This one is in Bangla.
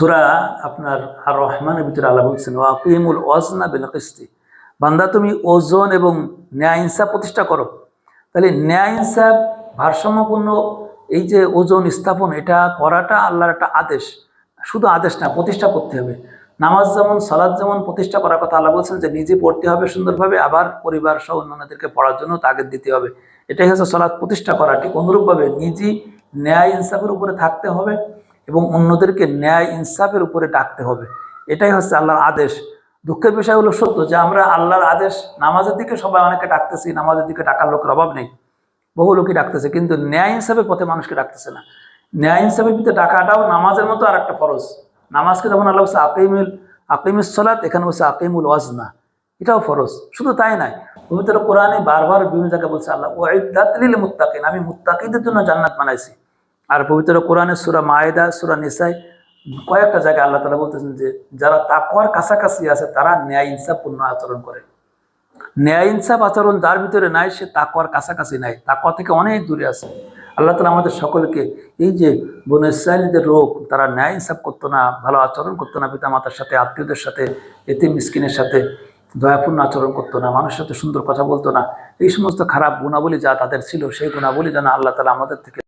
সূরা আপনার আর রহমানের ভিতরে আল্লাহ বলছেন ওয়াকিমুল ওয়াজনা বিল কিসতি, বান্দা তুমি ওজন এবং ন্যায় ইনসাফ প্রতিষ্ঠা করো। তাহলে ন্যায় ইনসাফ ভারসাম্যপূর্ণ এই যে ওজন স্থাপন, এটা করাটা আল্লাহর একটা আদেশ, শুধু আদেশ না, প্রতিষ্ঠা করতে হবে। নামাজ যেমন সালাত যেমন প্রতিষ্ঠা করার কথা আল্লাহ বলছেন যে নিজে পড়তে হবে সুন্দরভাবে, আবার পরিবার সহ অন্যান্যদেরকে পড়ার জন্য তাগিদ দিতে হবে। এটাই হচ্ছে সালাত প্রতিষ্ঠা করা। ঠিক অনুরূপভাবে নিজে ন্যায় ইনসাফের উপরে থাকতে হবে এবং অন্যদেরকে ন্যায় ইনসাফের উপরে ডাকতে হবে। এটাই হচ্ছে আল্লাহর আদেশ। দুঃখের বিষয় হলো সত্য যে আমরা আল্লাহর আদেশ নামাজের দিকে সবাই অনেকে ডাকতেছি, নামাজের দিকে ডাকার লোকের অভাব নেই, বহু লোকই ডাকতেছে, কিন্তু ন্যায় ইনসাফের পথে মানুষকে ডাকতেছে না। ন্যায় ইনসাফের ভিতরে ডাকাটাও নামাজের মতো আর একটা ফরজ। নামাজকে যেমন আল্লাহ বলছে আকিমুস সালাত, এখানে বলছে আকিমুল ওয়াজনা, এটাও ফরজ। শুধু তাই নয়, পবিত্র কোরআনে বারবার বিভিন্ন জায়গায় বলছে আল্লাহ উইদ্দাত লিল মুত্তাকিন, আমি মুত্তাকিদের জন্য জান্নাত বানাইছি। আর পবিত্র কোরআনে সূরা মায়েদা, সূরা নিসায় কয়েকটা জায়গায় আল্লাহ তাআলা বলতেছেন যে যারা তাকওয়ার কাছাকাছি আছে তারা ন্যায় ইনসাফপূর্ণ আচরণ করে। ন্যায় ইনসাফ আচরণ যার ভিতরে নাই সে তাকওয়ার কাছাকাছি নাই, তাকওয়া থেকে অনেক দূরে আছে। আল্লাহ তাআলা আমাদের সকলকে এই যে বনু ইসরাঈলদের রোগ, তারা ন্যায় ইনসাফ করতো না, ভালো আচরণ করতো না, পিতা মাতার সাথে, আত্মীয়দের সাথে, এতিম মিসকিনের সাথে দয়াপূর্ণ আচরণ করতো না, মানুষের সাথে সুন্দর কথা বলতো না, এই সমস্ত খারাপ গুণাবলী যা তাদের ছিল সেই গুণাবলী যেন আল্লাহ তাআলা আমাদের থেকে